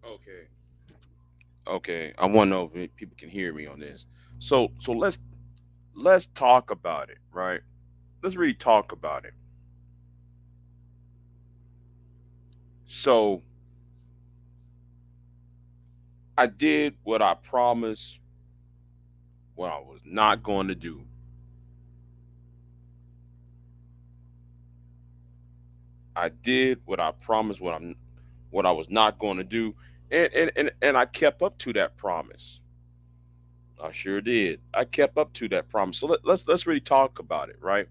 Okay. Okay. I want to know if people can hear me on this. So let's talk about it, right? Let's really talk about it. So I did what I promised what I was not going to do. I did what I promised what I was not going to do. And I kept up to that promise. I sure did. I kept up to that promise. So let's really talk about it, right?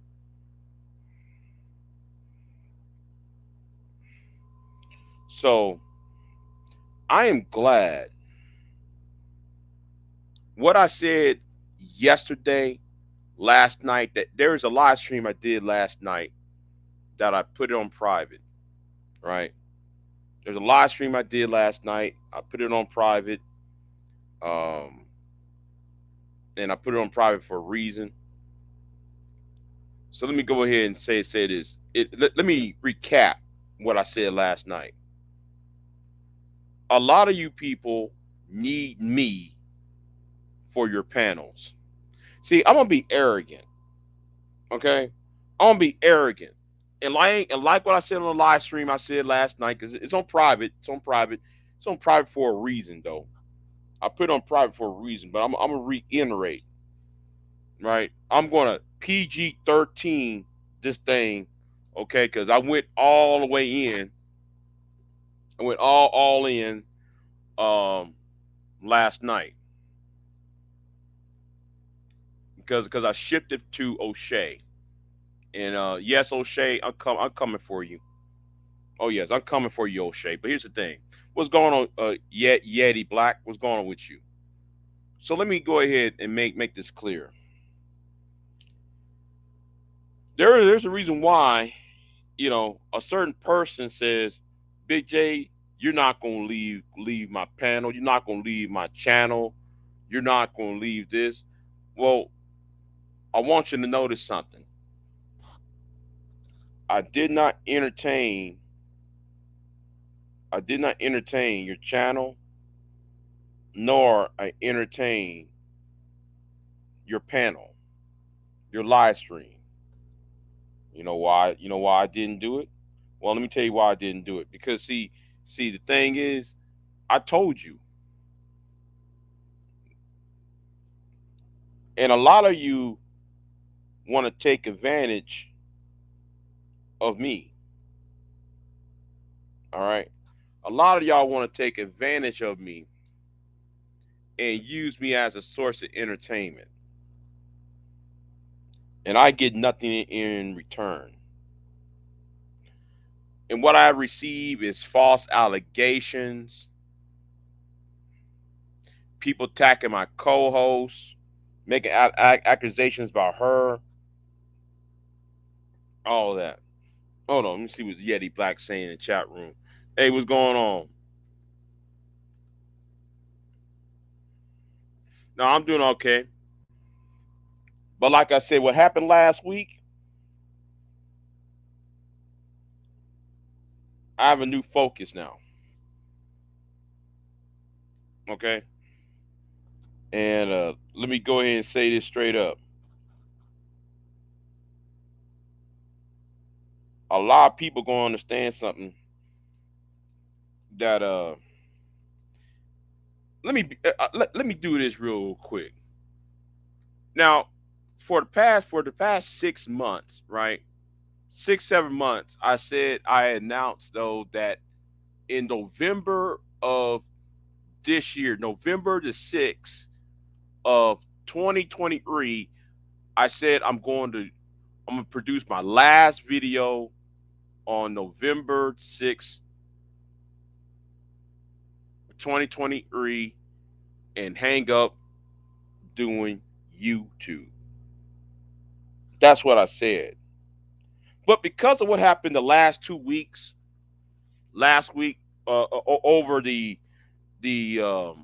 So I am glad what I said yesterday, last night, that there is a live stream I did last night that I put it on private, right? There's a live stream I did last night. I put it on private, um, and I put it on private for a reason. So let me go ahead and say this. Let me recap what I said last night. A lot of you people need me for your panels. See, I'm gonna be arrogant, okay? I'm gonna be arrogant, and like what I said on the live stream I said last night, because it's on private. It's on private. It's on private for a reason, though. I put it on private for a reason, but I'm gonna reiterate, right? I'm gonna PG-13 this thing, okay? Because I went all the way in. I went all in um last night because I shifted to O'Shea. And yes, O'Shea, I'm coming for you. Oh yes, I'm coming for you, O'Shea. But here's the thing: what's going on, Yeti Black? What's going on with you? So let me go ahead and make this clear. There's a reason why a certain person says, Big J, you're not gonna leave my panel. You're not gonna leave my channel. You're not gonna leave this. Well, I want you to notice something. I did not entertain. I did not entertain your channel, nor I entertain your panel, your live stream. You know why? You know why I didn't do it? Well, let me tell you why I didn't do it. Because see, the thing is, I told you, and a lot of you want to take advantage of me. All right, a lot of y'all want to take advantage of me and use me as a source of entertainment, and I get nothing in return. And what I receive is false allegations, people attacking my co-host, making accusations about her, all of that. Hold on, let me see what Yeti Black saying in the chat room. Hey, what's going on? No, I'm doing okay. But like I said, what happened last week, I have a new focus now. Okay? And let me go ahead and say this straight up. A lot of people gonna understand something that let me do this real quick. Now, for the past 6 months, right? 6 7 months, I announced though that in November of this year, November the 6th of 2023, I said I'm gonna produce my last video on November 6th, 2023, and hang up doing YouTube. That's what I said. But because of what happened the last 2 weeks, last week over the the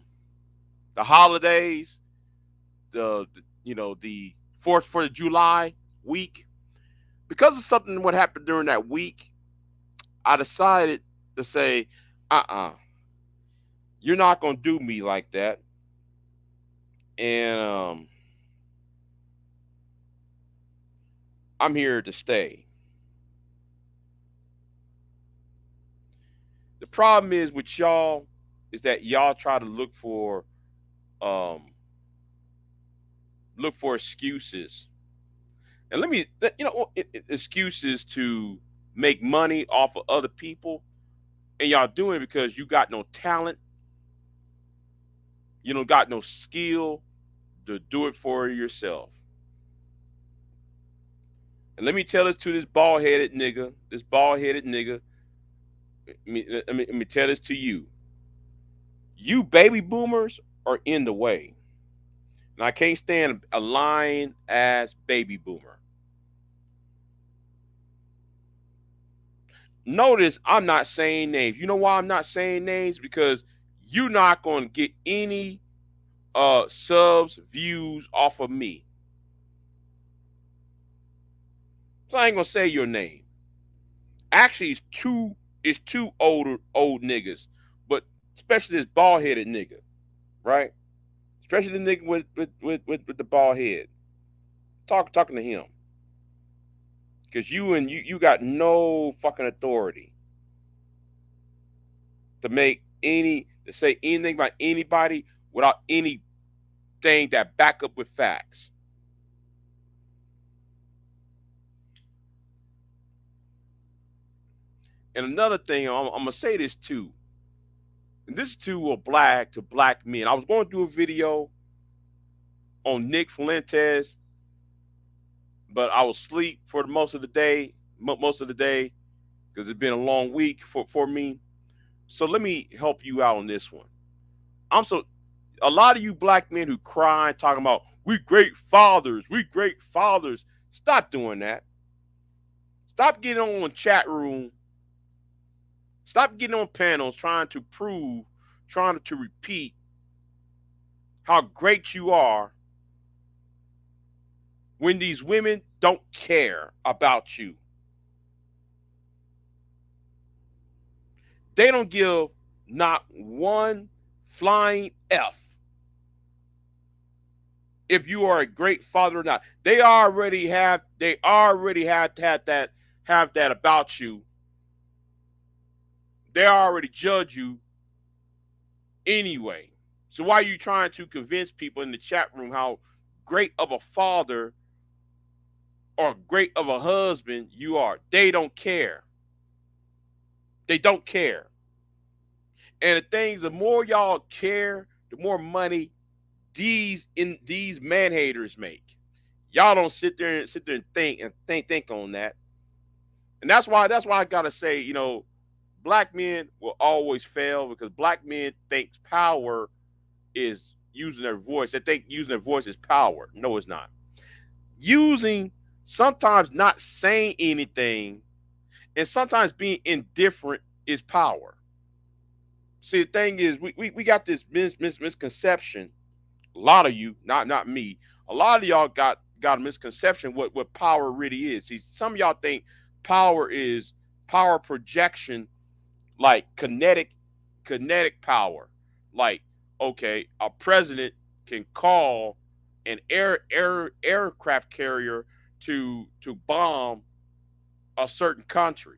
holidays, the Fourth of July week, because of something what happened during that week, I decided to say, uh-uh, You're not gonna do me like that. And I'm here to stay. The problem is with y'all is that y'all try to um look for excuses. And let me excuses to make money off of other people, and y'all doing it because you got no talent, you don't got no skill to do it for yourself. And let me tell this to this bald headed nigga, let me tell this to you. You baby boomers are in the way. And I can't stand a lying ass baby boomer. Notice I'm not saying names. You know why I'm not saying names? Because you're not going to get any subs, views off of me. So I ain't gonna say your name. Actually, it's two old niggas, but especially this bald headed nigga, right? Especially the nigga with the bald head. Talking to him. Cause you got no fucking authority to say anything about anybody without anything that back up with facts. And another thing, I'm gonna say this too. And this is to black men. I was going to do a video on Nick Fuentes, but I was asleep for most of the day, because it's been a long week for me. So let me help you out on this one. A lot of you black men who cry talking about we great fathers. Stop doing that. Stop getting on chat room. Stop getting on panels trying to repeat how great you are when these women don't care about you. They don't give not one flying F if you are a great father or not. They already have that about you. They already judge you anyway. So why are you trying to convince people in the chat room how great of a father or great of a husband you are? They don't care. They don't care. And the things, the more y'all care, the more money these man haters make. Y'all don't sit there and think on that. And that's why I gotta say, black men will always fail because black men think power is using their voice. They think using their voice is power. No, it's not. Using sometimes not saying anything and sometimes being indifferent is power. See, the thing is, we got this misconception. A lot of you, not me. A lot of y'all got a misconception what power really is. See, some of y'all think power is power projection, like kinetic power. Like, okay, a president can call an aircraft carrier to bomb a certain country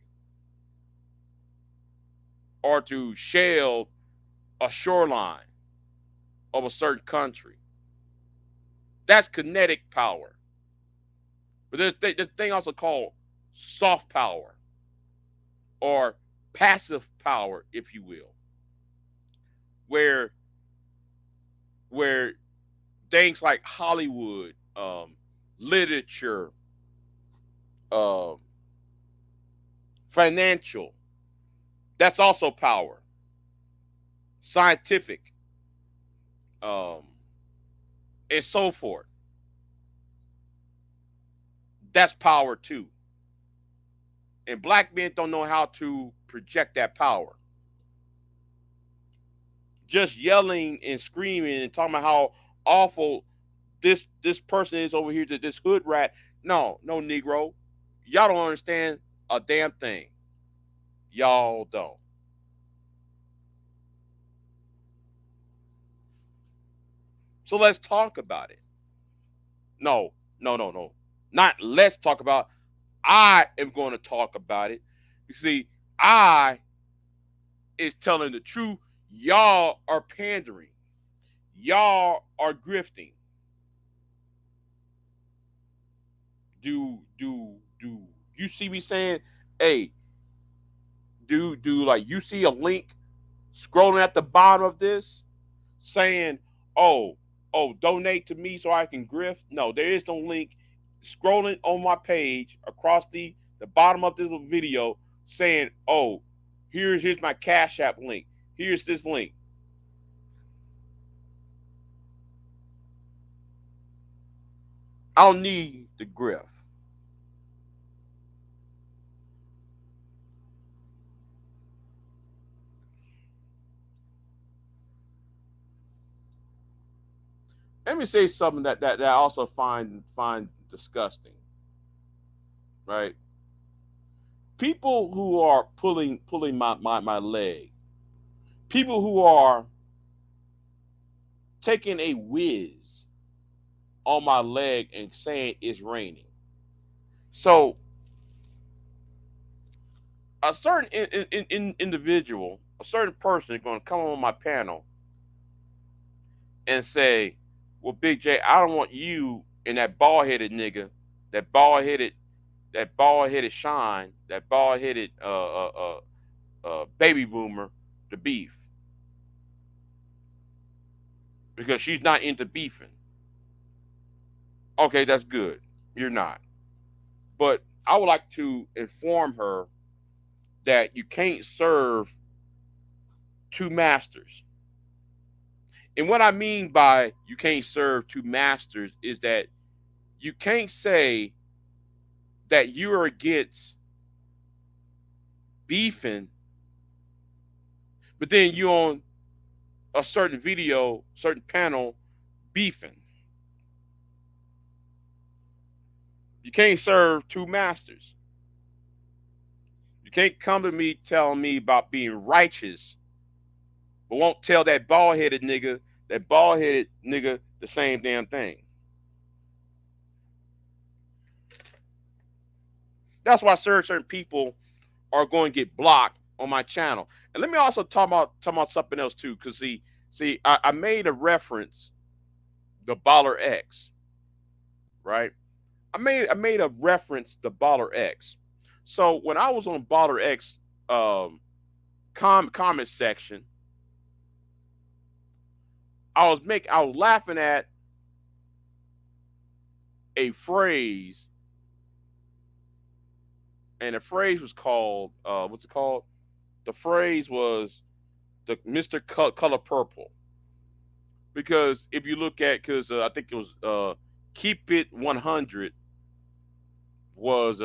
or to shell a shoreline of a certain country. That's kinetic power. But there's a thing also called soft power or passive power, if you will, where where things like Hollywood, literature, um, financial, that's also power. Scientific, um, and so forth. That's power too. And black men don't know how to project that power. Just yelling and screaming and talking about how awful this person is over here, to this hood rat. No, no, Negro. Y'all don't understand a damn thing. Y'all don't. So let's talk about it. No, no, no, no. Not let's talk about. I am going to talk about it. You see, I is telling the truth. Y'all are pandering. Y'all are grifting. Do you see me saying, hey, do like you see a link scrolling at the bottom of this saying, oh, donate to me so I can grift? No, there is no link scrolling on my page across the bottom of this video saying, oh, here's my Cash App link. Here's this link. I don't need the grift. Let me say something that I also find disgusting. Right? People who are pulling my leg, people who are taking a whiz on my leg and saying it's raining. So a certain individual, a certain person is going to come on my panel and say, "Well, Big J, I don't want you and that bald headed nigga, that bald headed, that bald headed Shine, that bald headed baby boomer to beef because she's not into beefing." Okay, that's good. You're not. But I would like to inform her that you can't serve two masters. And what I mean by you can't serve two masters is that you can't say that you are against beefing, but then you on a certain video, certain panel beefing. You can't serve two masters. You can't come to me telling me about being righteous, but won't tell that bald headed nigga the same damn thing. That's why certain people are going to get blocked on my channel. And let me also talk about something else too, because I made a reference the Baller X, right? I made a reference to Baller X. So when I was on Baller X comment section, I was laughing at a phrase, and the phrase was called what's it called? The phrase was the Mr. Color Purple. Because if you look at, because I think it was Keep It 100 was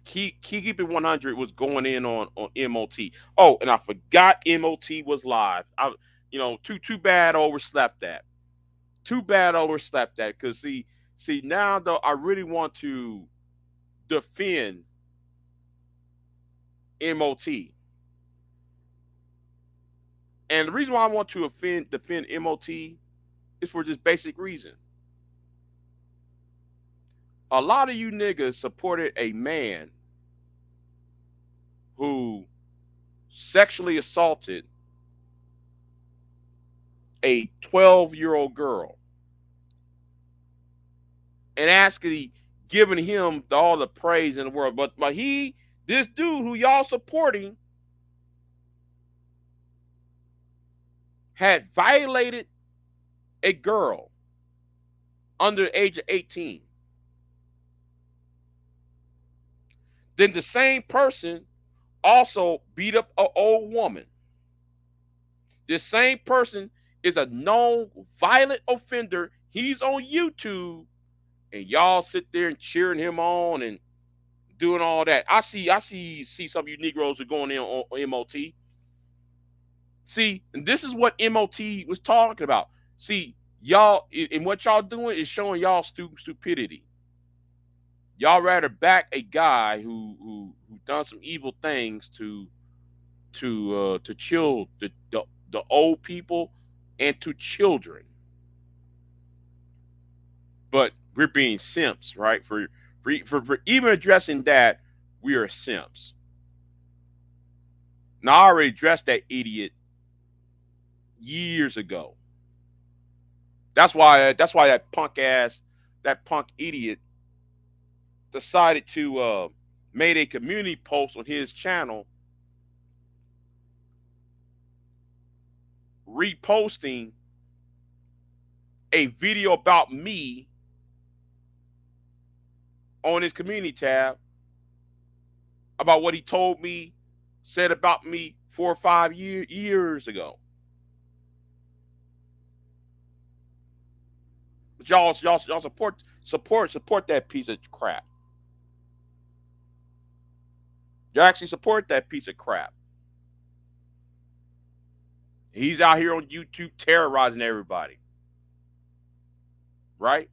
Keep It 100 was going in on MOT. Oh, and I forgot MOT was live. Too bad I overslept that. Too bad I overslept that. Because see now though I really want to defend MOT. And the reason why I want to defend MOT is for this basic reason. A lot of you niggas supported a man who sexually assaulted a 12-year-old girl and actually giving him all the praise in the world. But this dude who y'all supporting had violated a girl under the age of 18. Then the same person also beat up an old woman. This same person is a known violent offender. He's on YouTube, and y'all sit there and cheering him on and doing all that. I see some of you Negroes are going in on MOT. See, and this is what MOT was talking about. See, y'all, and what y'all doing is showing y'all stupidity. Y'all rather back a guy who done some evil things to chill the old people and to children. But we're being simps, right? For even addressing that, we are simps. Now I already addressed that idiot years ago. That's why that punk idiot decided to made a community post on his channel reposting a video about me on his community tab about what he told me, said about me 4 or 5 years ago. But y'all support that piece of crap. You actually support that piece of crap. He's out here on YouTube terrorizing everybody, right?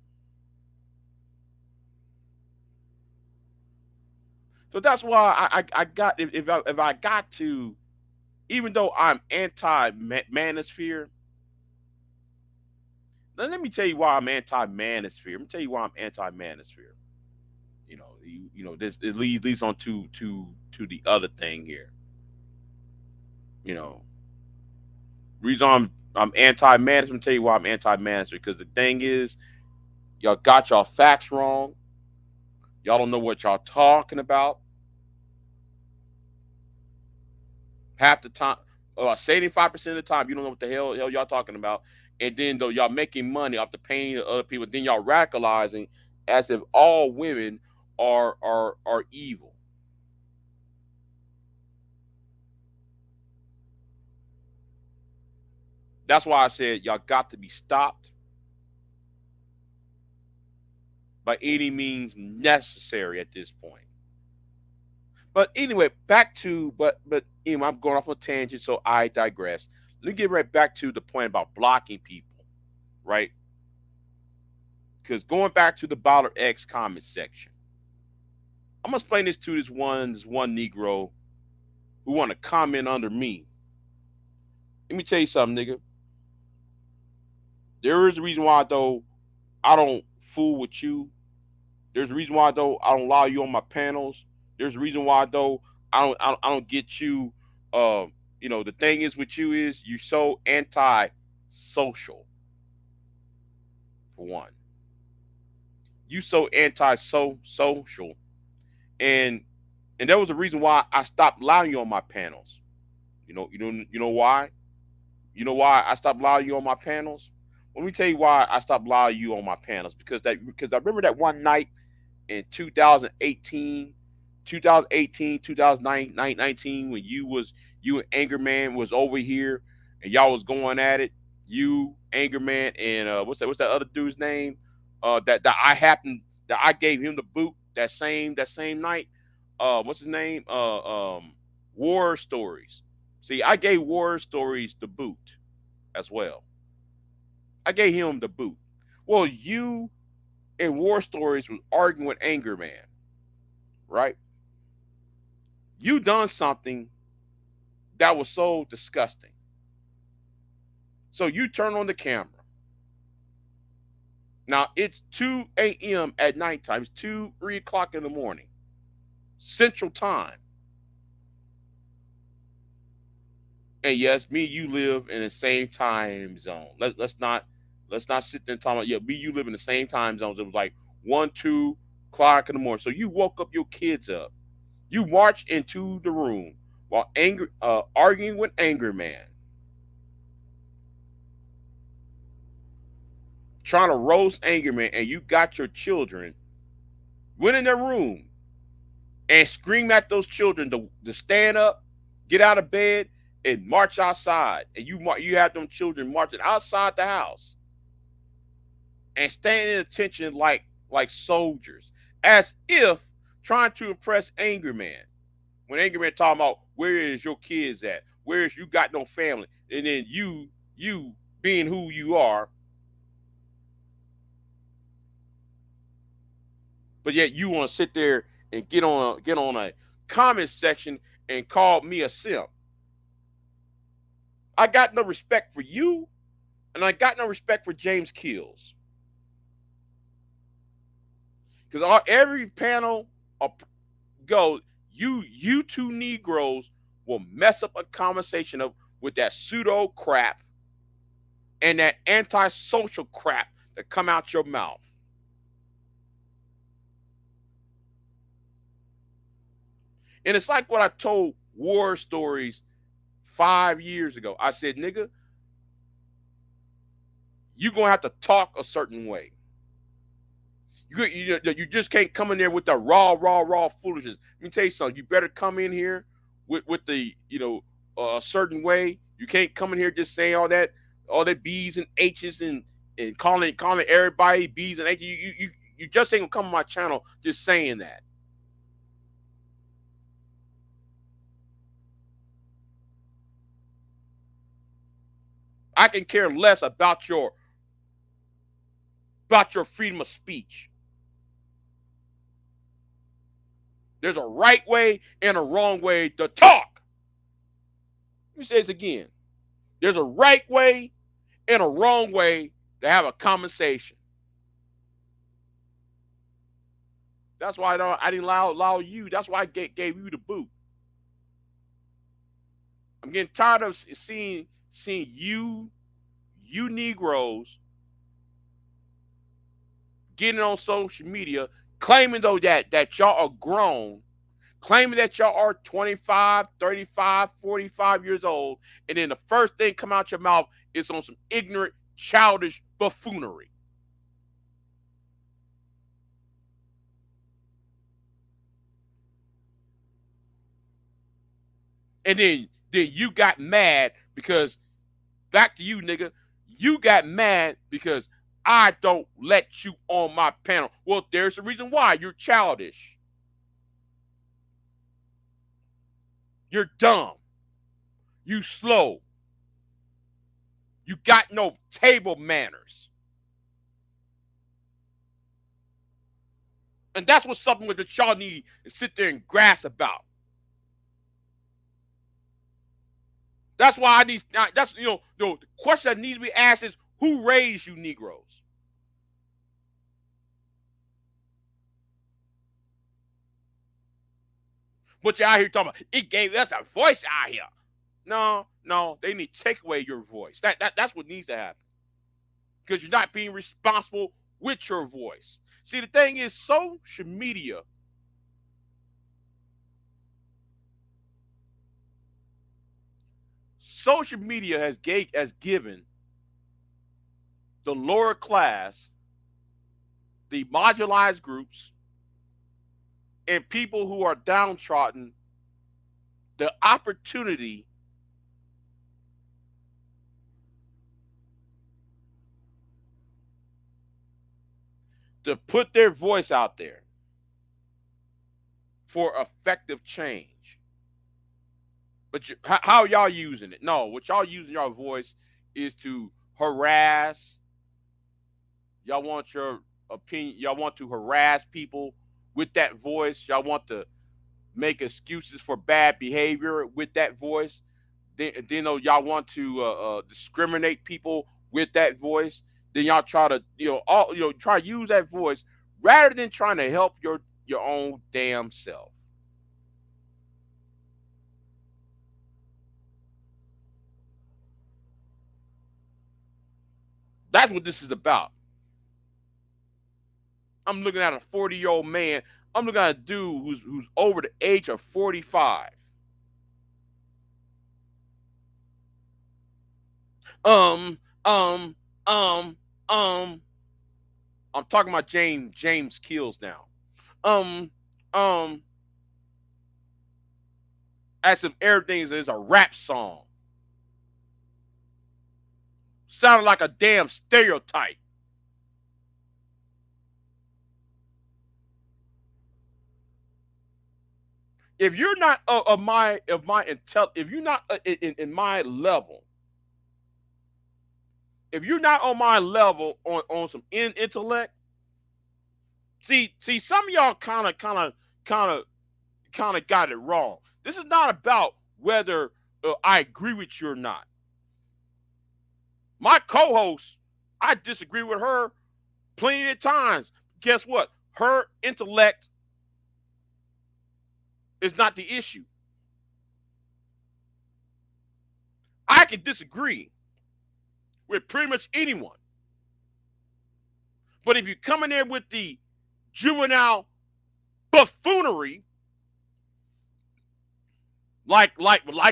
So that's why I got if I got to, even though I'm anti manosphere. Let me tell you why I'm anti manosphere. Let me tell you why I'm anti manosphere. This it leads on to the other thing here. You know, reason I'm anti manosphere. Let me tell you why I'm anti manosphere, because the thing is, y'all got y'all facts wrong. Y'all don't know what y'all talking about. Half the time, 75% of the time, you don't know what the hell y'all talking about. And then though y'all making money off the pain of other people, then y'all radicalizing as if all women are evil. That's why I said y'all got to be stopped by any means necessary at this point. But anyway, back to I'm going off on a tangent, so I digress. Let me get right back to the point about blocking people, right? Because going back to the Baller X comment section, I'm gonna explain this to this one Negro who want to comment under me. Let me tell you something, nigga. There is a reason why though I don't fool with you. There's a reason why though I don't allow you on my panels. There's a reason why though I don't get you. The thing is with you is you're so anti-social. For one, you so anti-social, and that was the reason why I stopped allowing you on my panels. You know why? You know why I stopped allowing you on my panels? Let me tell you why I stopped allowing you on my panels. Because I remember that one night in 2018, 2019, when you and Anger Man was over here and y'all was going at it. You, Anger Man, and what's that other dude's name? That I gave him the boot that same night. What's his name? War Stories. See, I gave War Stories the boot as well. I gave him the boot. Well, you and War Stories was arguing with Anger Man, right? You done something that was so disgusting. So you turn on the camera. Now it's 2 a.m. at nighttime. It's 3 o'clock in the morning, Central Time. And yes, me and you live in the same time zone. Let's not sit there and talk about, yeah, me and you live in the same time zones. It was like 1, 2 o'clock in the morning. So you woke up your kids up. You marched into the room while arguing with Anger Man, trying to roast Anger Man, and you got your children, went in their room and screamed at those children to stand up, get out of bed, and march outside. And you have them children marching outside the house and standing in attention like soldiers, as if trying to impress Anger Man. When Anger Man talking about where is your kids at, where is you got no family, and then you being who you are, but yet you want to sit there and get on a comment section and call me a simp. I got no respect for you. And I got no respect for James Kills. Because every panel go, you two Negroes will mess up a conversation with that pseudo crap and that antisocial crap that come out your mouth. And it's like what I told War Stories 5 years ago. I said, nigga, you're going to have to talk a certain way. You just can't come in there with the raw foolishness. Let me tell you something. You better come in here with the, certain way. You can't come in here just saying all that B's and H's and calling everybody B's and H's. You just ain't gonna come on my channel just saying that. I can care less about your freedom of speech. There's a right way and a wrong way to talk. Let me say this again. There's a right way and a wrong way to have a conversation. That's why I didn't allow you. That's why I gave you the boot. I'm getting tired of seeing you Negroes getting on social media claiming though that y'all are grown, claiming that y'all are 25, 35, 45 years old, and then the first thing come out your mouth is on some ignorant, childish buffoonery. And then you got mad because, back to you, nigga, you got mad because I don't let you on my panel. Well, there's a reason why. You're childish. You're dumb. You slow. You got no table manners. And that's what something that y'all need to sit there and grass about. That's why I need. That's the question that needs to be asked is, who raised you Negroes? But you're out here talking about it gave us a voice out here. No, they need to take away your voice. That's what needs to happen. Because you're not being responsible with your voice. See, the thing is, social media has given the lower class, the marginalized groups, and people who are downtrodden the opportunity to put their voice out there for effective change. But how y'all using it? No, what y'all using your voice is to harass. Y'all want your opinion. Y'all want to harass people with that voice. Y'all want to make excuses for bad behavior with that voice. Then y'all want to discriminate people with that voice. Then y'all try to try to use that voice rather than trying to help your own damn self. That's what this is about. I'm looking at a 40-year-old man. I'm looking at a dude who's over the age of 45. Um, um, um, um. I'm talking about James Kills now. Um, um. As if everything is a rap song. Sounded like a damn stereotype. If you're not if you're not in my level, if you're not on my level on some intellect, see, some of y'all kind of got it wrong. This is not about whether I agree with you or not. My co-host, I disagree with her plenty of times. Guess what? Her intellect is not the issue. I can disagree with pretty much anyone. But if you come in there with the juvenile buffoonery, like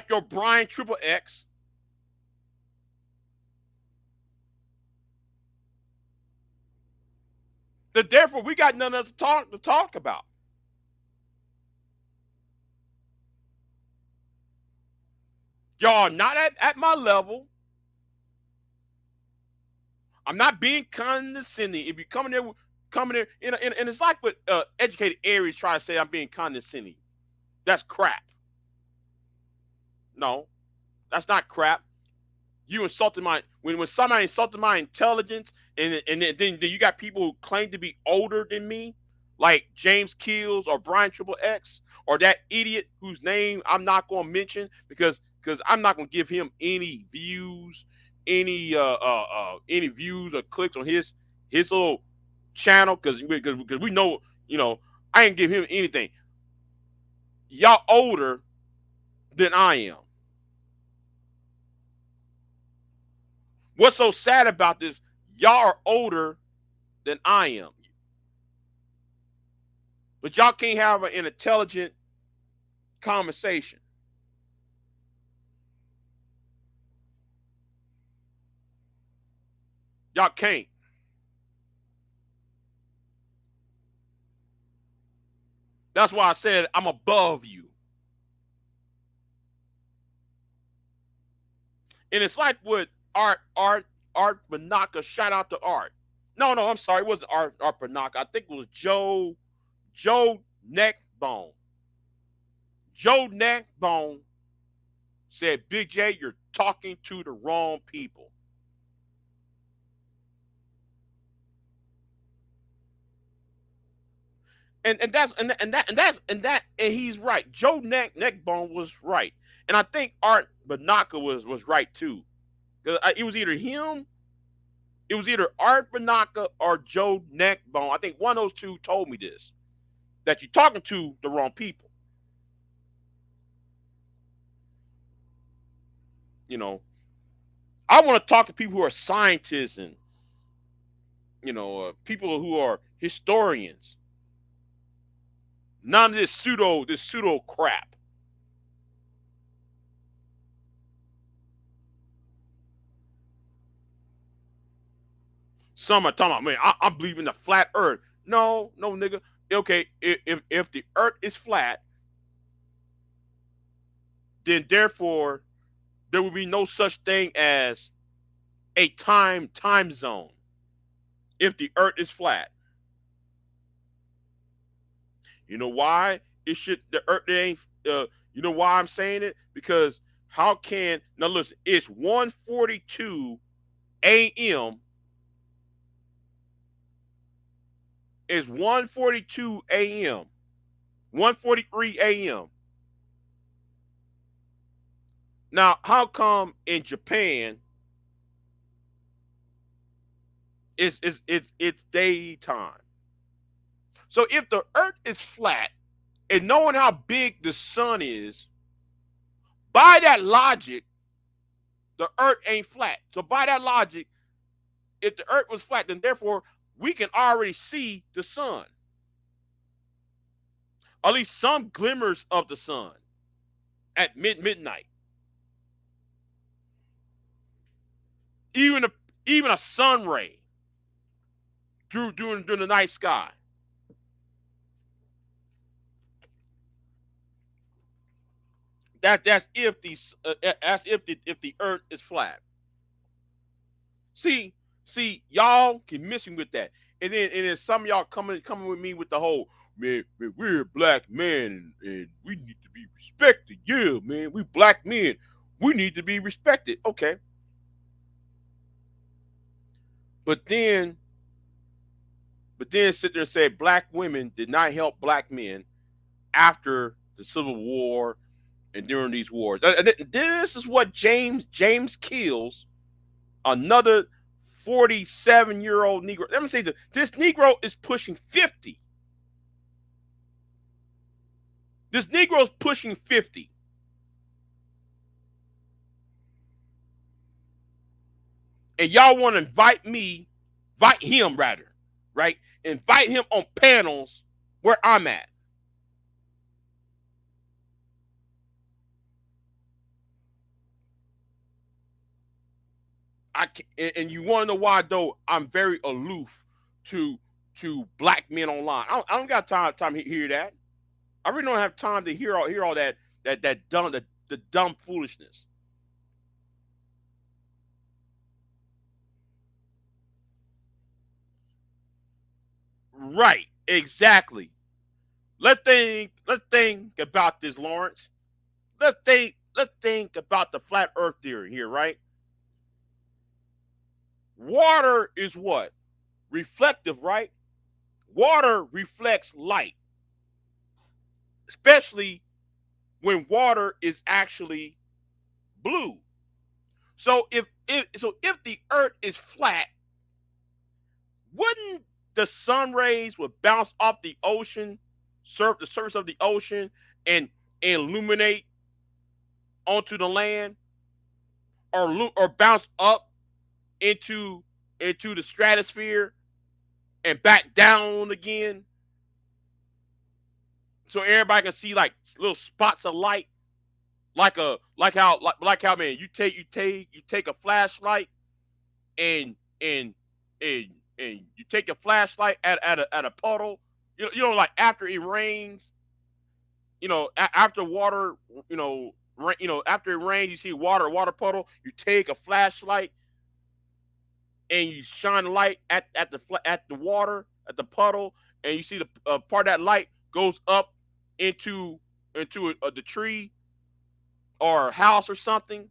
your Brian Triple X, then therefore we got nothing else to talk about. Y'all not at my level. I'm not being condescending. If you come in there, and it's like what educated Aries try to say I'm being condescending. That's crap. No, that's not crap. You insulted my when somebody insulted my intelligence, and then you got people who claim to be older than me, like James Keels or Brian Triple X or that idiot whose name I'm not going to mention because I'm not going to give him any views or clicks on his little channel because we know I ain't give him anything. Y'all older than I am. What's so sad about this? Y'all are older than I am. But y'all can't have an intelligent conversation. Y'all can't. That's why I said I'm above you. And it's like what Art Banaka, shout out to Art. No, I'm sorry, it wasn't Art Banaka. I think it was Joe Neckbone. Joe Neckbone said, Big J, you're talking to the wrong people. And he's right. Joe Neckbone was right. And I think Art Banaka was right too. It was either him, it was either Art Banaka or Joe Neckbone. I think one of those two told me this. That you're talking to the wrong people. You know, I want to talk to people who are scientists and people who are historians. None of this pseudo crap. Some are talking about, man, I believe in the flat Earth. No, nigga. Okay, if the Earth is flat, then therefore there will be no such thing as a time zone. If the Earth is flat, you know why the Earth ain't. You know why I'm saying it? Because how can now listen? It's 1:42 a.m. It's 1:42 a.m. 1:43 a.m. Now, how come in Japan it's daytime? So if the Earth is flat and knowing how big the sun is, by that logic, the Earth ain't flat. So by that logic, if the Earth was flat, then therefore we can already see the sun. At least some glimmers of the sun at midnight. Even a sun ray during the night sky. That's if the Earth is flat. See, y'all can missing with that, and then some of y'all coming with me with the whole man we're black men and we need to be respected. Yeah, man, we black men, we need to be respected. Okay, but then sit there and say black women did not help black men after the Civil War and during these wars. This is what James Keels Another 47-year-old Negro. Let me say this Negro is pushing 50. This Negro is pushing 50. And y'all want to invite him rather, right? Invite him on panels where I'm at. And you want to know why though? I'm very aloof to black men online. I don't got time to hear that. I really don't have time to hear all that dumb the dumb foolishness. Right, exactly. Let's think about this, Lawrence. Let's think about the flat Earth theory here, right? Water is what? Reflective, right? Water reflects light, especially when water is actually blue. So if the Earth is flat, wouldn't the sun rays would bounce off the ocean, surf the surface of the ocean, and illuminate onto the land, or bounce up into the stratosphere and back down again, so everybody can see like little spots of light, like how man you take a flashlight and and and and you take a flashlight at a puddle. Like after it rains, after water, after it rains, you see water puddle. You take a flashlight and you shine the light at the water, at the puddle, and you see the part of that light goes up into the tree or a house or something.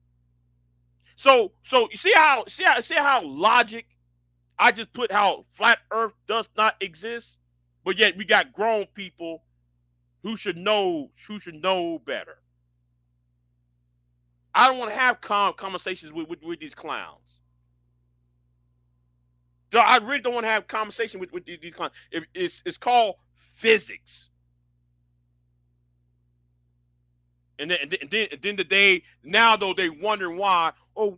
So you see how logic I just put how flat Earth does not exist, but yet we got grown people who should know better. I don't want to have conversations with these clowns. So I really don't want to have conversation with these clowns. It's called physics. And then the day now though they wondering why. Oh,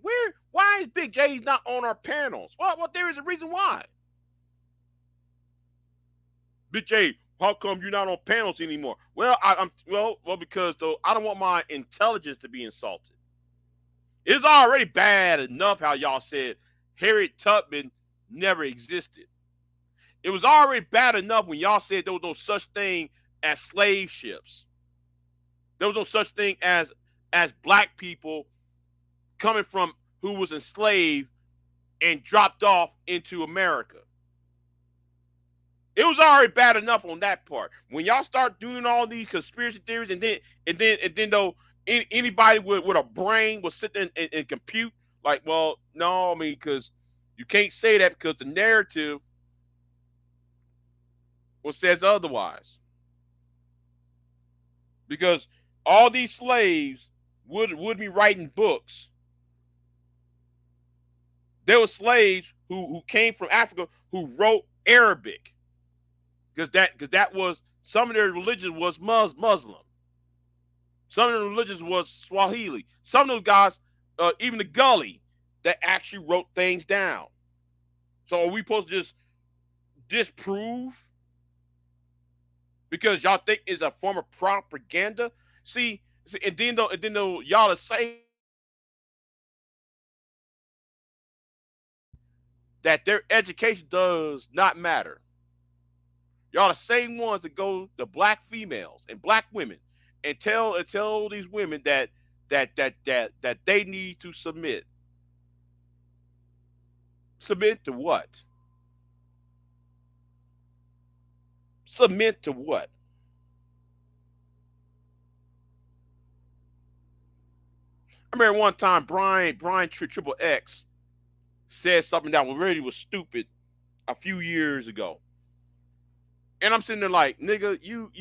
why is Big J's not on our panels? Well, there is a reason why. Big J, how come you're not on panels anymore? Well, I'm because though I don't want my intelligence to be insulted. It's already bad enough how y'all said Harriet Tubman never existed. It was already bad enough when y'all said there was no such thing as slave ships. There was no such thing as black people coming from who was enslaved and dropped off into America. It was already bad enough on that part. When y'all start doing all these conspiracy theories, and then though anybody with a brain will sit there and compute, like, well, no, I mean, because you can't say that because the narrative says otherwise. Because all these slaves would be writing books. There were slaves who came from Africa who wrote Arabic because that was some of their religion was Muslim. Some of the religions was Swahili. Some of those guys, even the Gully, that actually wrote things down. So are we supposed to just disprove because y'all think it's a form of propaganda? See, and then though y'all are saying that their education does not matter. Y'all the same ones that go to black females and black women and tell these women that they need to submit. Submit to what? Submit to what? I remember one time Brian Triple X said something that really was stupid a few years ago. And I'm sitting there like, nigga, you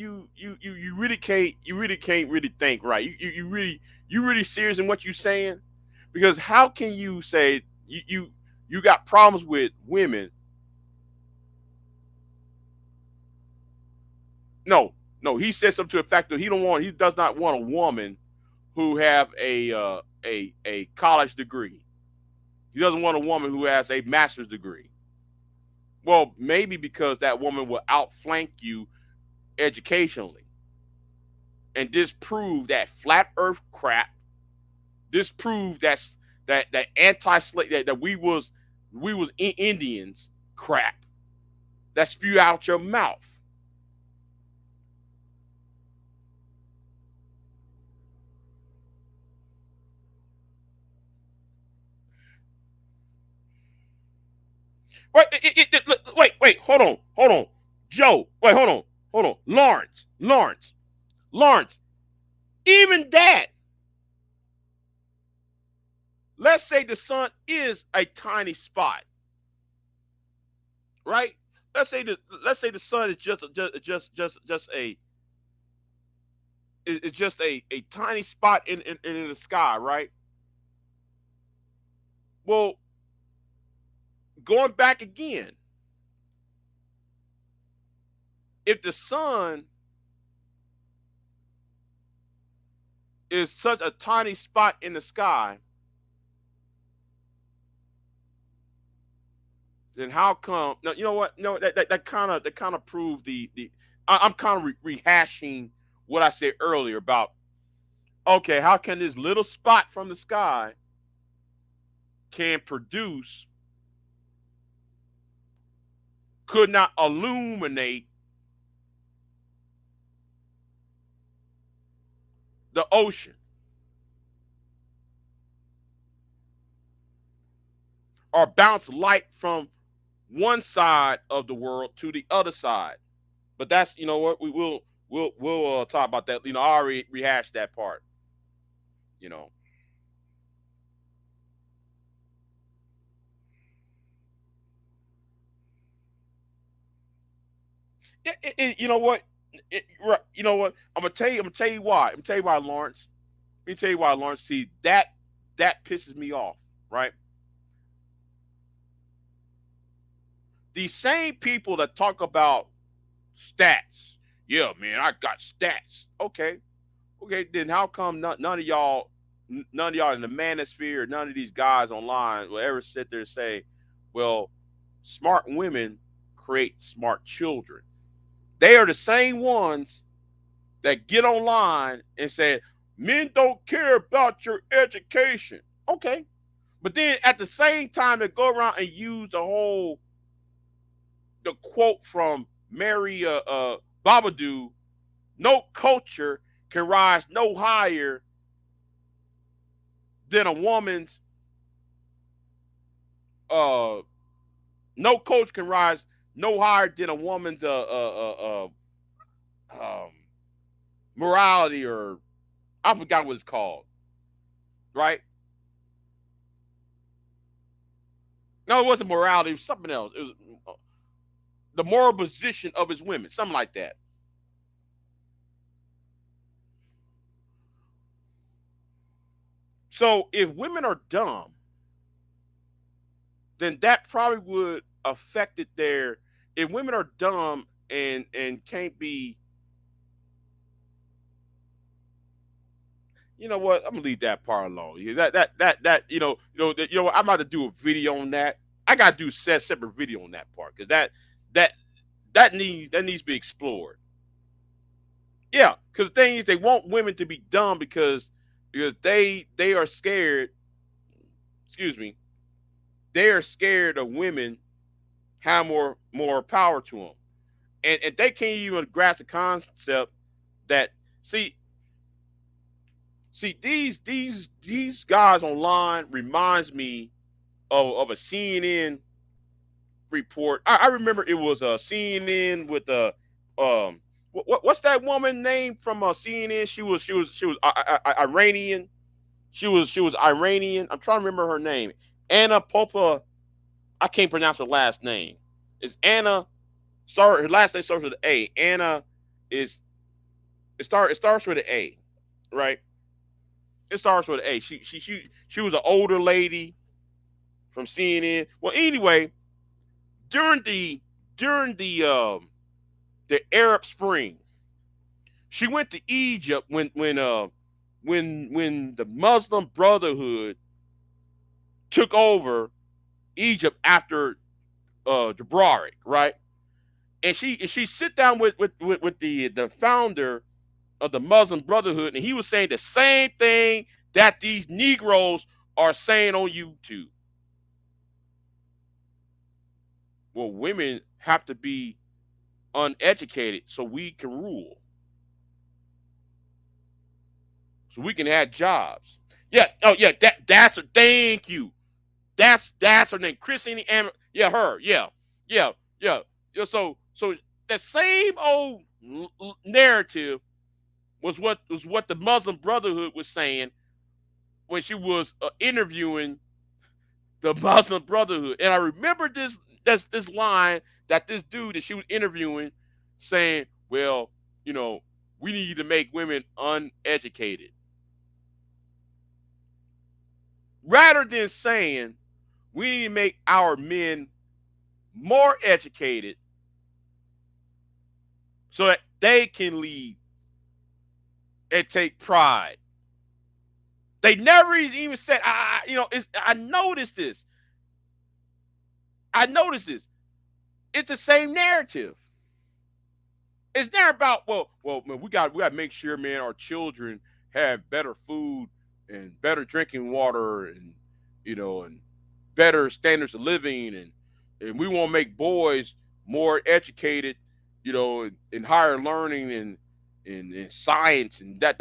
really can't really think right. You really serious in what you saying? Because how can you say You got problems with women. No, no, he said something to the fact that he does not want a woman who have a college degree. He doesn't want a woman who has a master's degree. Well, maybe because that woman will outflank you educationally and disprove that flat earth crap, disprove that anti-slave that we was Indians crap that spew out your mouth. Wait, wait, hold on, Joe. Wait, hold on, Lawrence. Even that, let's say the sun is a tiny spot, right? Let's say the sun is just a it's just a tiny spot in the sky, right? Well, going back again, if the sun is such a tiny spot in the sky, then how come? No, you know what? No, that kind of proved the. I'm kind of rehashing what I said earlier about okay, how can this little spot from the sky can produce could not illuminate the ocean or bounce light from one side of the world to the other side. But that's you know what we'll talk about that. You know, I already rehashed that part. You know, you know what? You know what? I'm gonna tell you why. I'm gonna tell you why, Lawrence. Let me tell you why, Lawrence. See that pisses me off, right? These same people that talk about stats. Yeah, man, I got stats. Okay, okay. Then how come none of y'all in the manosphere, none of these guys online will ever sit there and say, "Well, smart women create smart children." They are the same ones that get online and say, "Men don't care about your education." Okay, but then at the same time, they go around and use the quote from Mary Babadoo, no culture can rise no higher than a woman's uh no culture can rise no higher than a woman's um morality or I forgot what it's called, right? No, it wasn't morality, it was something else. It was the moral position of his women, something like that. So if women are dumb, then that probably would affect it their if women are dumb and can't be you know what I'm gonna leave that part alone. Yeah, that I'm about to do a video on that. I gotta do a separate video on that part because that that needs to be explored. Yeah, because the thing is they want women to be dumb because they are scared, excuse me, they are scared of women have more power to them. And they can't even grasp the concept that see these guys online reminds me of a CNN report. I remember it was a CNN with a what's that woman name from CNN? She was Iranian. She was Iranian. I'm trying to remember her name. Anna Popa. I can't pronounce her last name. It's Anna. Start her last name starts with an A. Anna is it starts with an A, right? It starts with an A. She was an older lady. from CNN. Well, anyway, during the during the Arab Spring, she went to Egypt when the Muslim Brotherhood took over Egypt after Jabraric, right? And she sit down with the founder of the Muslim Brotherhood, and he was saying the same thing that these Negroes are saying on YouTube. Well, women have to be uneducated so we can rule, so we can have jobs. Yeah, oh yeah, that's her. Thank you. That's her name, Christine Am. Yeah, her. Yeah, yeah, yeah. Yeah, so the same old narrative was what the Muslim Brotherhood was saying when she was interviewing the Muslim Brotherhood. And I remember this line that this dude that she was interviewing saying, "Well, you know, we need to make women uneducated," rather than saying we need to make our men more educated so that they can lead and take pride. They never even said, I noticed this. I noticed this. It's the same narrative. It's never about, well, man, we got to make sure, man, our children have better food and better drinking water, and and better standards of living, and we want to make boys more educated, in higher learning and in science and that.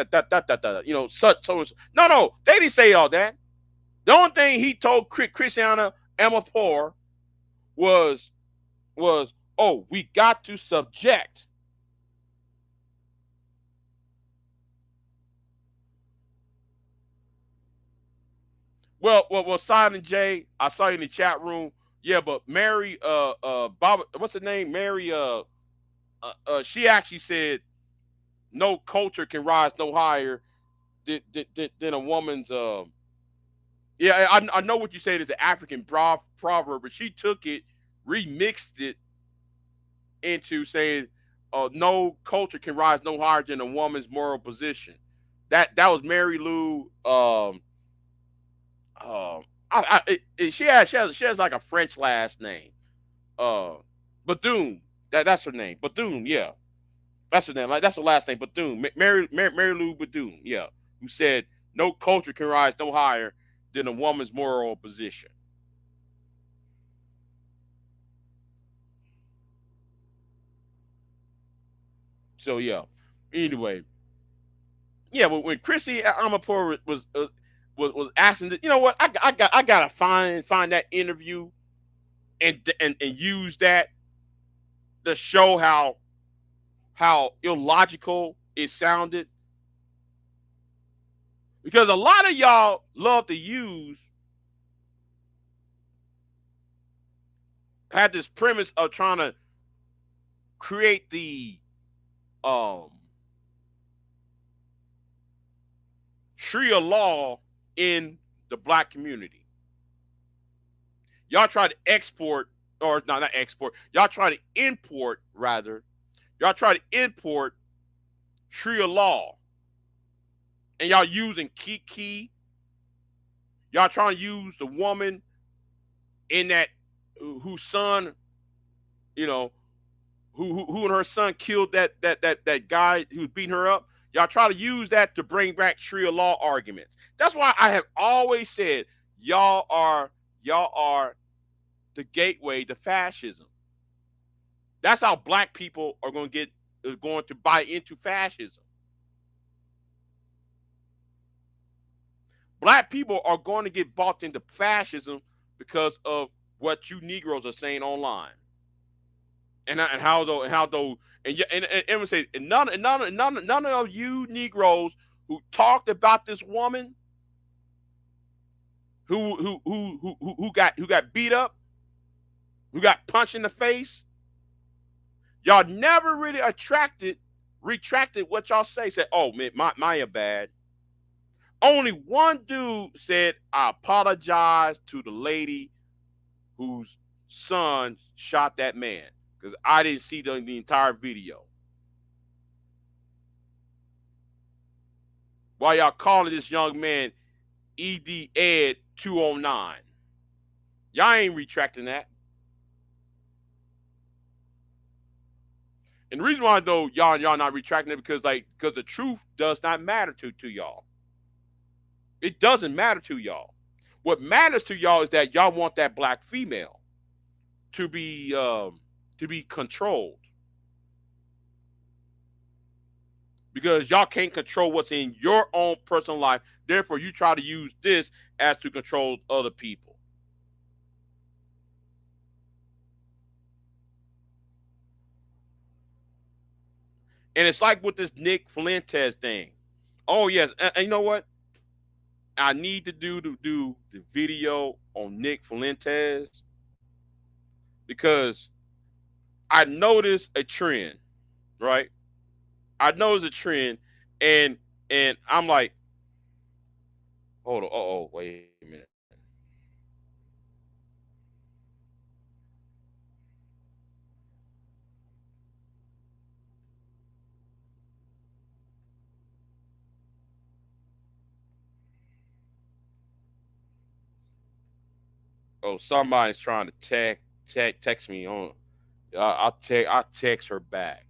No, they didn't say all that. The only thing he told Christiana Amanpour was oh, we got to subject. Silent J, I saw you in the chat room. Yeah, but Mary, Bob, what's her name? Mary, she actually said no culture can rise no higher than a woman's. Yeah, I know what you said is an African proverb, but she took it, remixed it into saying, no culture can rise no higher than a woman's moral position. That was Mary Lou. She has like a French last name. Uh, Bethune. That's her name. Bethune. Yeah, that's her name. Like that's her last name. Bethune. Mary Lou Bethune. Yeah, who said no culture can rise no higher than a woman's moral position. So yeah. Anyway, yeah. But when Chrissy Amanpour was asking, you know what? I gotta find that interview and use that to show how illogical it sounded, because a lot of y'all love to use had this premise of trying to create the um Sharia law in the black community. Y'all try to export, or no, not export. Y'all try to import, rather. Y'all try to import Sharia law, and y'all using Kiki. Y'all trying to use the woman in that whose son, you know, who and her son killed that guy who was beating her up. Y'all try to use that to bring back Sharia law arguments. That's why I have always said y'all are the gateway to fascism. That's how black people are going to buy into fascism. Black people are going to get bought into fascism because of what you Negroes are saying online, and how though and say none of you Negroes who talked about this woman who got beat up, who got punched in the face, y'all never really retracted what y'all say. Said, oh man, Maya bad. Only one dude said, I apologize to the lady whose son shot that man, because I didn't see the entire video. Why y'all calling this young man ED Ed 209? Y'all ain't retracting that. And the reason why though y'all not retracting it because the truth does not matter to y'all. It doesn't matter to y'all. What matters to y'all is that y'all want that black female to be controlled, because y'all can't control what's in your own personal life. Therefore, you try to use this as to control other people. And it's like with this Nick Fuentes thing. Oh yes, and you know what? I need to do the video on Nick Fuentes because I noticed a trend, right? I noticed a trend, and I'm like, hold on, oh, wait a minute. Oh, somebody's trying to text me on. I text her back.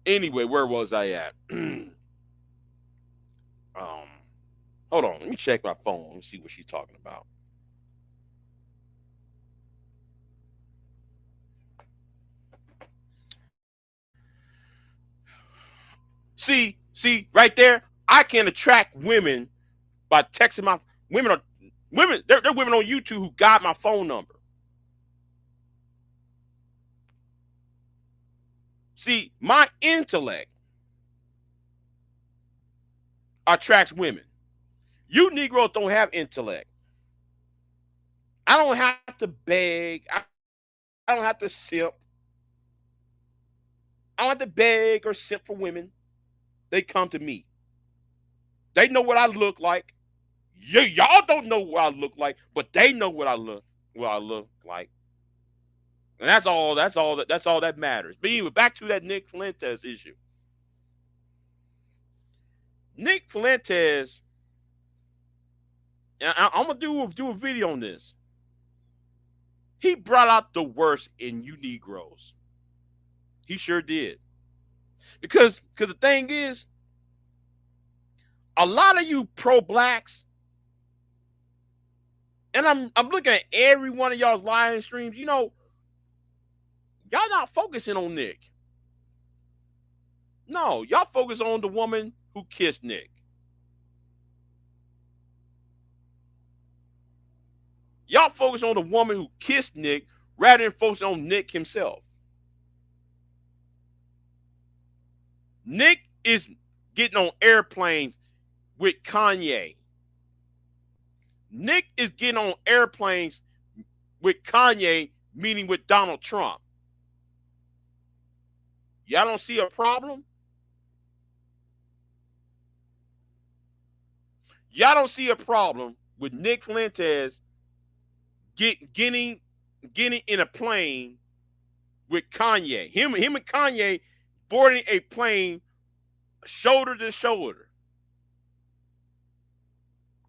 Anyway, where was I at? Hold on, let me check my phone. Let me see what she's talking about. See, right there, I can attract women by texting my women. Are women? They're women on YouTube who got my phone number. See, my intellect attracts women. You Negroes don't have intellect. I don't have to beg. I don't have to simp. I don't have to beg or simp for women. They come to me. They know what I look like. Y'all don't know what I look like, but they know what I look like. And that's all that matters. But anyway, back to that Nick Fuentes issue. Nick Fuentes, I'm gonna do a video on this. He brought out the worst in you Negroes. He sure did. Because the thing is, a lot of you pro-blacks, and I'm looking at every one of y'all's live streams, you know, y'all not focusing on Nick. No, y'all focus on the woman who kissed Nick. Y'all focus on the woman who kissed Nick rather than focus on Nick himself. Nick is getting on airplanes with Kanye. Nick is getting on airplanes with Kanye, meeting with Donald Trump. Y'all don't see a problem? Y'all don't see a problem with Nick Fuentes getting in a plane with Kanye. Him and Kanye boarding a plane shoulder to shoulder,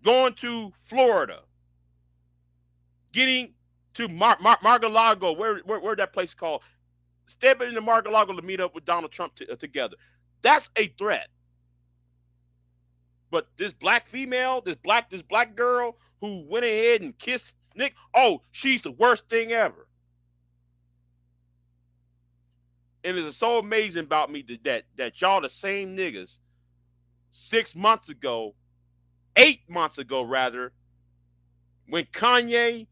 going to Florida, getting to Mar-a-Lago, where that place called, stepping into Mar-a-Lago to meet up with Donald Trump together. That's a threat. But this black female, this black girl who went ahead and kissed Nick, oh, she's the worst thing ever. And it's so amazing about me that y'all the same niggas 6 months ago, 8 months ago rather, when Kanye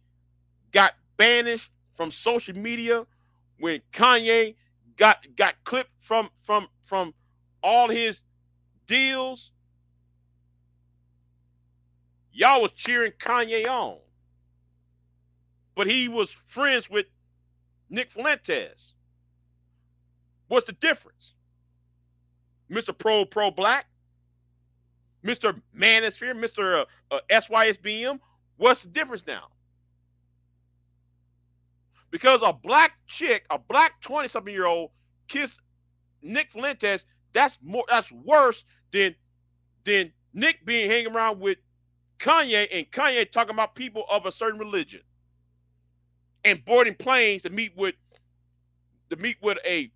got banished from social media, when Kanye got clipped from all his deals, y'all was cheering Kanye on. But he was friends with Nick Fuentes. What's the difference? Mr. Pro Black? Mr. Manosphere, Mr. SYSBM. What's the difference now? Because a black chick, a black 20-something-year-old kissed Nick Fuentes, that's worse than Nick being hanging around with Kanye and Kanye talking about people of a certain religion and boarding planes to meet with a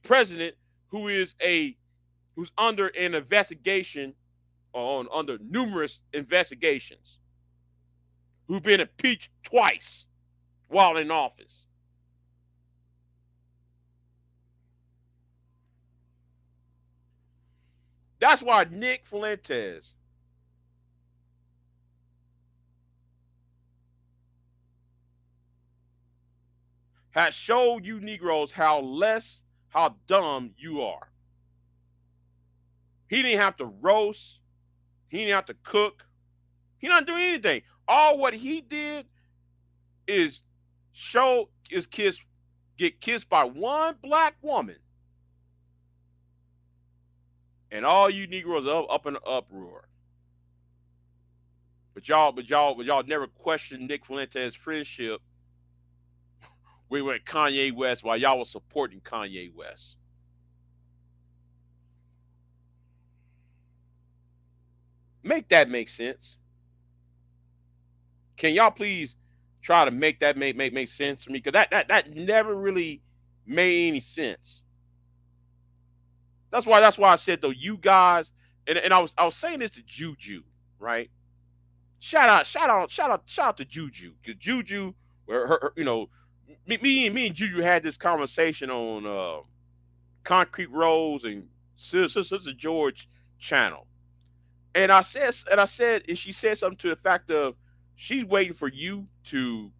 president who is who's under an investigation on under numerous investigations, who's been impeached twice while in office. That's why Nick Fuentes has showed you Negroes how dumb you are. He didn't have to roast. He didn't have to cook. He not doing anything. All what he did is get kissed by one black woman, and all you Negroes are up in an uproar. But y'all never questioned Nick Fuentes' friendship with Kanye West while y'all was supporting Kanye West. Make that make sense. Can y'all please try to make that make sense for me? Because that never really made any sense. That's why I said though, you guys, and I was saying this to Juju, right? Shout out to Juju. Because Juju, me and Juju had this conversation on Concrete Rose and Sister George channel. And she said something to the fact of she's waiting for you to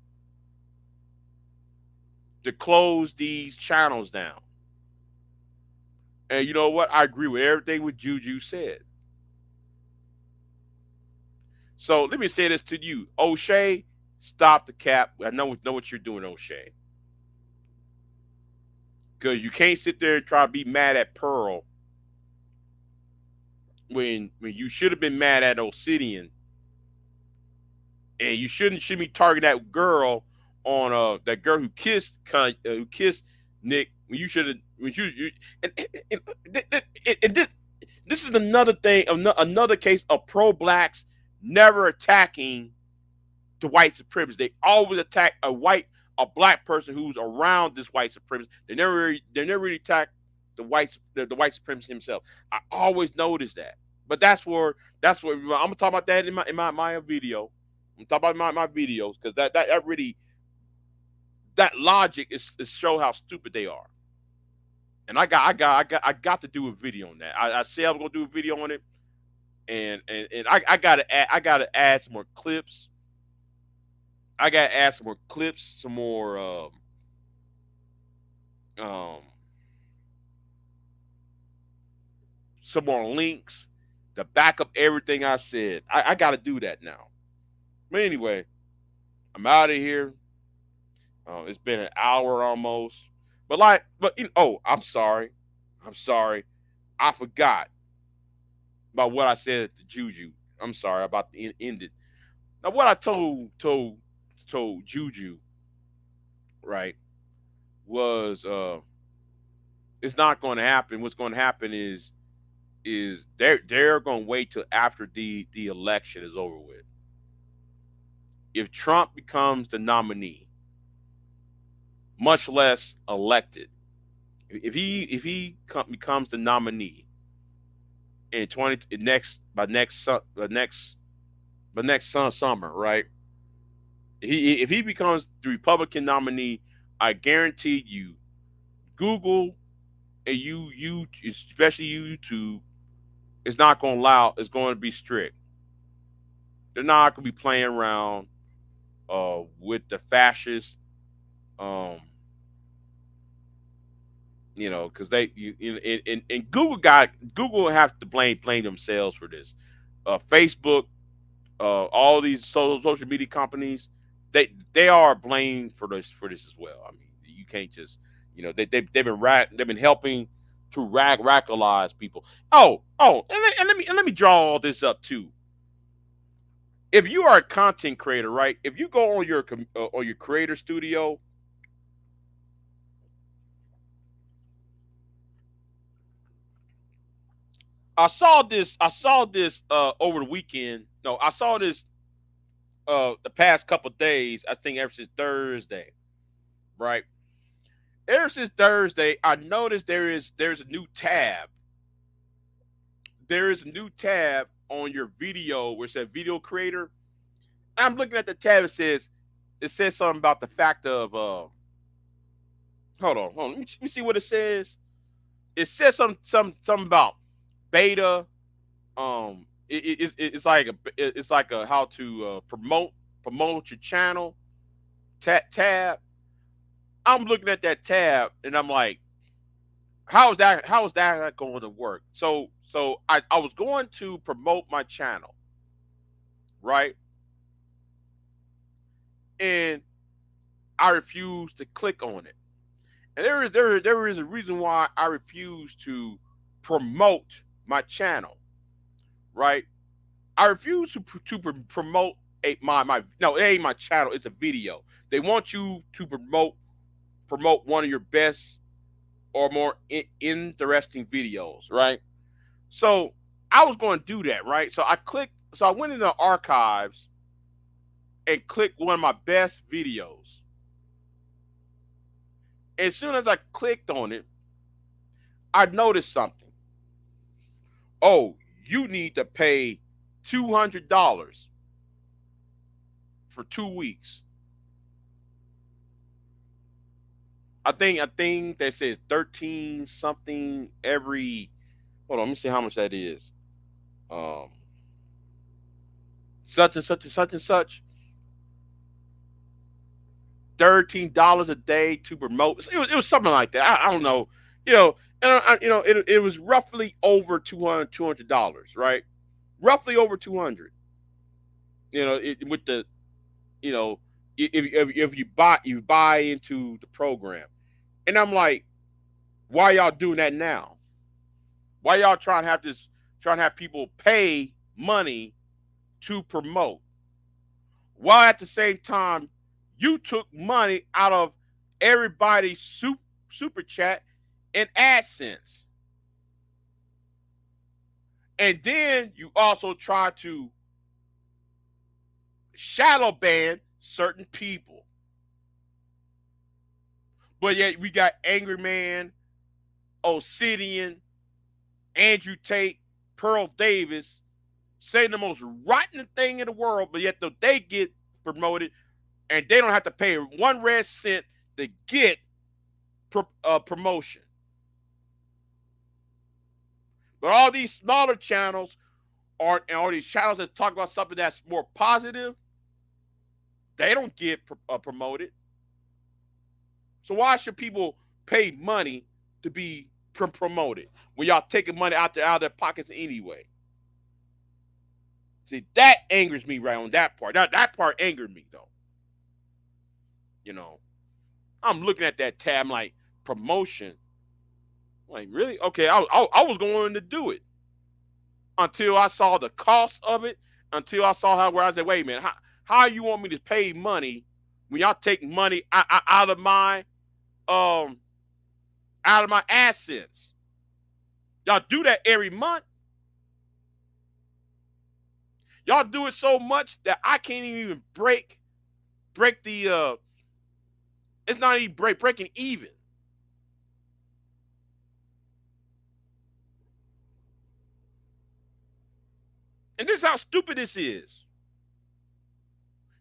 close these channels down. And you know what? I agree with everything what Juju said. So let me say this to you, O'Shea. Stop the cap. I know what you're doing, O'Shea, because you can't sit there and try to be mad at Pearl when you should have been mad at Obsidian, and you shouldn't be targeting that girl who kissed Nick when you should have when you and this is another thing, another case of pro blacks never attacking the white supremacists. They always attack a black person who's around this white supremacist. They never really attack the white supremacist himself. I always notice that. But that's where I'm gonna talk about that in my video. I'm talking about my videos because that really, that logic is show how stupid they are. And I got to do a video on that. I said I was gonna do a video on it, and I gotta add some more clips. I gotta add some more clips, um some more links to back up everything I said. I gotta do that now. But anyway, I'm out of here. It's been an hour almost. Oh, I'm sorry. I'm sorry. I forgot about what I said to Juju. I'm sorry about the end it. Now, what I told Juju, right, was it's not going to happen. What's going to happen is they're going to wait till after the election is over with. If Trump becomes the nominee, much less elected, if he becomes the nominee in 20 next by next summer, right? If he becomes the Republican nominee, I guarantee you, Google and you especially YouTube is not going to allow. It's going to be strict. They're not going to be playing around with the fascists. Um, because and Google will have to blame themselves for this. Facebook, all these social media companies, they are blamed for this as well. I mean, you can't just they've been helping to radicalize people. And let me draw all this up too. If you are a content creator, right? If you go on your creator studio, I saw this over the weekend. No, I saw this the past couple days. I think ever since Thursday, right? Ever since Thursday, I noticed there's a new tab. There is a new tab on your video where it says video creator. I'm looking at the tab. It says something about the fact of hold on. Let me see what it says. It says something about beta. It's like a how to promote your channel tab. I'm looking at that tab and I'm like, how is that going to work? So I was going to promote my channel, right? And I refused to click on it. And there is a reason why I refuse to promote my channel, right? I refuse to promote my no, it ain't my channel, it's a video. They want you to promote one of your best or more interesting videos, right? So I was going to do that, right? So I went into the archives and clicked one of my best videos. As soon as I clicked on it, I noticed something. Oh, you need to pay $200 for 2 weeks. I think that says 13 something every. Hold on, let me see how much that is. Um, such and such and such and such. $13 a day to promote. It was something like that. I don't know. You know, it was roughly over $200, right? Roughly over 200. With the you know if you buy into the program, and I'm like, why y'all doing that now? Why y'all trying to have people pay money to promote? While at the same time you took money out of everybody's super chat and AdSense. And then you also try to shadow ban certain people. But yet we got Angry Man, Obsidian, Andrew Tate, Pearl Davis saying the most rotten thing in the world, but yet they get promoted and they don't have to pay one red cent to get promotion. But all these smaller channels and all these channels that talk about something that's more positive, they don't get promoted. So why should people pay money to be promoted when y'all taking money out of their pockets anyway? See, that angers me right on that part. That part angered me though. You know, I'm looking at that tab I'm like promotion. I'm like, really? Okay, I was going to do it until I saw the cost of it. Until I saw where I said, wait a minute, how you want me to pay money when y'all take money out of my um assets? Y'all do that every month. Y'all do it so much that I can't even break the it's not even breaking even. And this is how stupid this is.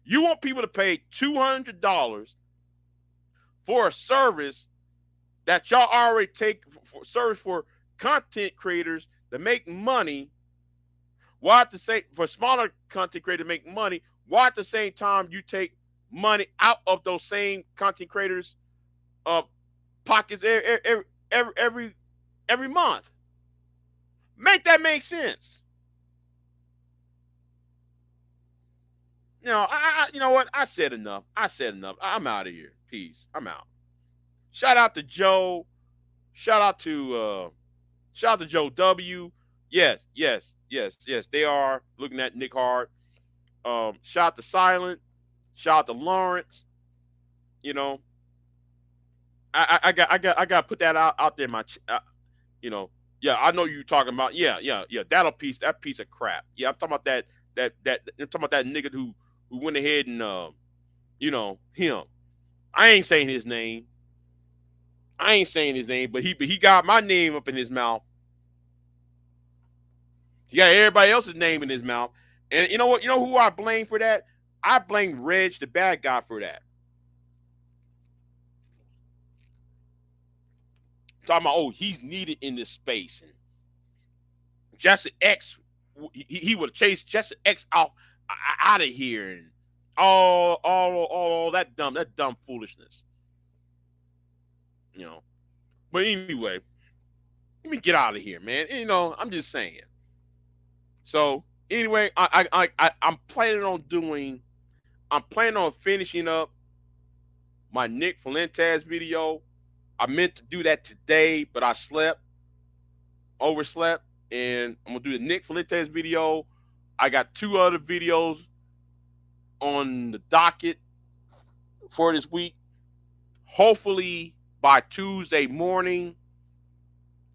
You want people to pay $200 for a service that y'all already take for service for content creators to make money. Why at the same for smaller content creators to make money? Why at the same time you take money out of those same content creators' uh, pockets every month? Make that make sense. You know what? I said enough. I'm out of here. Peace. I'm out. Shout out to Joe. Shout out to Shout out to Joe W. Yes, yes, yes, yes. They are looking at Nick Hard. Shout out to Silent. Shout out to Lawrence. You know, I got to put that out there. You know, yeah, I know you talking about. Yeah, yeah, yeah. That piece of crap. Yeah, I'm talking about that. I'm talking about that nigga who went ahead and you know, him. I ain't saying his name. I ain't saying his name, but he got my name up in his mouth. He got everybody else's name in his mouth. And you know what? You know who I blame for that? I blame Reg, the bad guy, for that. Talking about, oh, he's needed in this space. And Jesse X, he would chase Jesse X out of here, and all that dumb foolishness. You know. But anyway, let me get out of here, man. You know, I'm just saying. So anyway, I'm planning on finishing up my Nick Fuentes video. I meant to do that today, but I overslept, and I'm gonna do the Nick Fuentes video. I got 2 other videos on the docket for this week. Hopefully by Tuesday morning.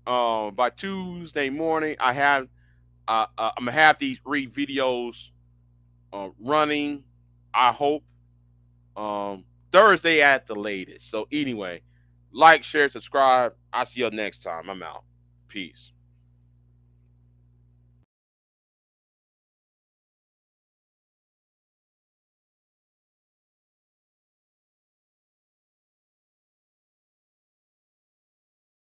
I'm gonna have these 3 videos running. I hope Thursday at the latest. So anyway, like, share, subscribe. I'll see you next time. I'm out. Peace.